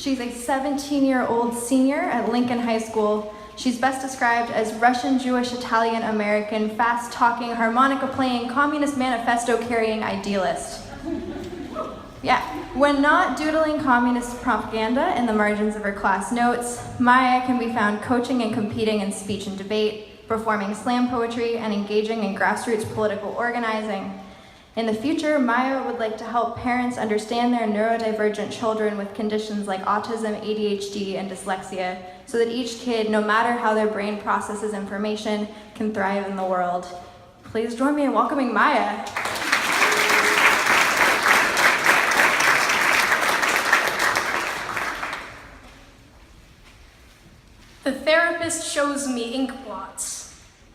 She's a 17-year-old senior at Lincoln High School. She's best described as Russian, Jewish, Italian, American, fast-talking, harmonica-playing, communist manifesto-carrying idealist. Yeah, when not doodling communist propaganda in the margins of her class notes, Maia can be found coaching and competing in speech and debate, performing slam poetry, and engaging in grassroots political organizing. In the future, Maia would like to help parents understand their neurodivergent children with conditions like autism, ADHD, and dyslexia, so that each kid, no matter how their brain processes information, can thrive in the world. Please join me in welcoming Maia. The therapist shows me ink blots.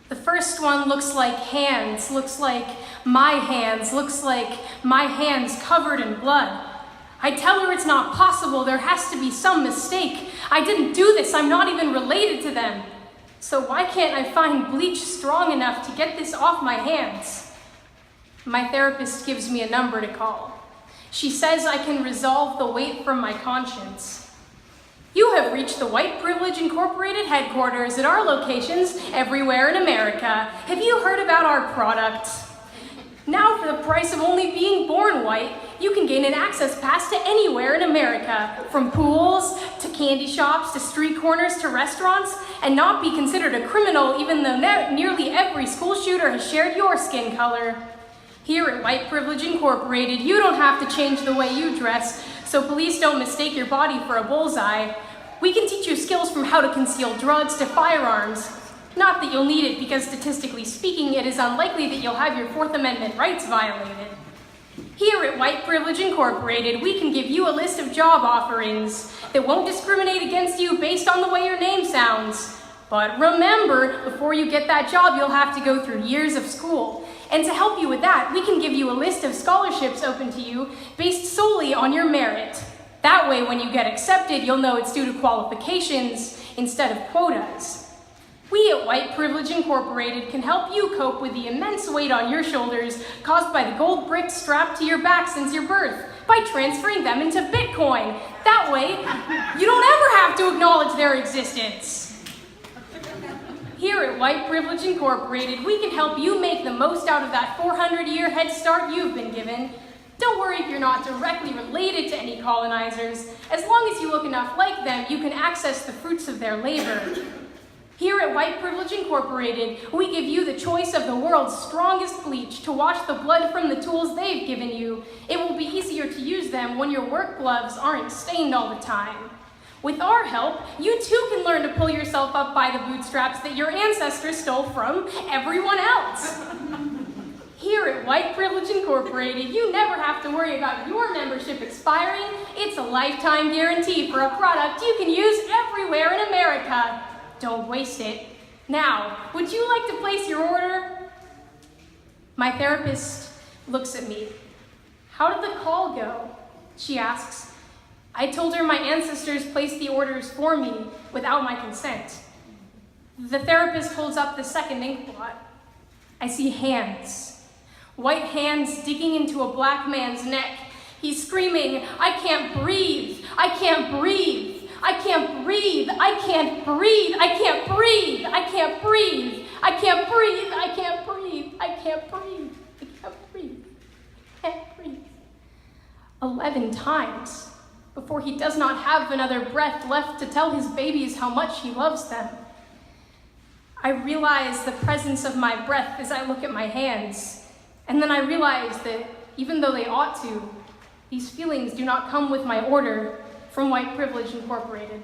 The first one looks like hands, looks like my hands, looks like my hands covered in blood. I tell her it's not possible, there has to be some mistake. I didn't do this, I'm not even related to them. So why can't I find bleach strong enough to get this off my hands? My therapist gives me a number to call. She says I can resolve the weight from my conscience. You have reached the White Privilege Incorporated headquarters at our locations everywhere in America. Have you heard about our product? Now, for the price of only being born white, you can gain an access pass to anywhere in America, from pools to candy shops to street corners to restaurants, and not be considered a criminal even though nearly every school shooter has shared your skin color. Here at White Privilege Incorporated, you don't have to change the way you dress, so police don't mistake your body for a bullseye. We can teach you skills from how to conceal drugs to firearms. Not that you'll need it because statistically speaking, it is unlikely that you'll have your Fourth Amendment rights violated. Here at White Privilege Incorporated, we can give you a list of job offerings that won't discriminate against you based on the way your name sounds. But remember, before you get that job, you'll have to go through years of school. And to help you with that, we can give you a list of scholarships open to you based solely on your merit. That way, when you get accepted, you'll know it's due to qualifications instead of quotas. We at White Privilege Incorporated can help you cope with the immense weight on your shoulders caused by the gold bricks strapped to your back since your birth by transferring them into Bitcoin. That way, you don't ever have to acknowledge their existence. Here at White Privilege Incorporated, we can help you make the most out of that 400-year head start you've been given. Don't worry if you're not directly related to any colonizers. As long as you look enough like them, you can access the fruits of their labor. Here at White Privilege Incorporated, we give you the choice of the world's strongest bleach to wash the blood from the tools they've given you. It will be easier to use them when your work gloves aren't stained all the time. With our help, you too can learn to pull yourself up by the bootstraps that your ancestors stole from everyone else. Here at White Privilege Incorporated, you never have to worry about your membership expiring. It's a lifetime guarantee for a product you can use everywhere in America. Don't waste it. Now, would you like to place your order? My therapist looks at me. How did the call go? She asks. I told her my ancestors placed the orders for me without my consent. The therapist holds up the second ink blot. I see hands. White hands digging into a black man's neck. He's screaming, I can't breathe, I can't breathe, I can't breathe, I can't breathe, I can't breathe, I can't breathe, I can't breathe, I can't breathe, I can't breathe, I can't breathe, I can't breathe. 11 times before he does not have another breath left to tell his babies how much he loves them. I realize the presence of my breath as I look at my hands, and then I realize that even though they ought to, these feelings do not come with my order from White Privilege Incorporated.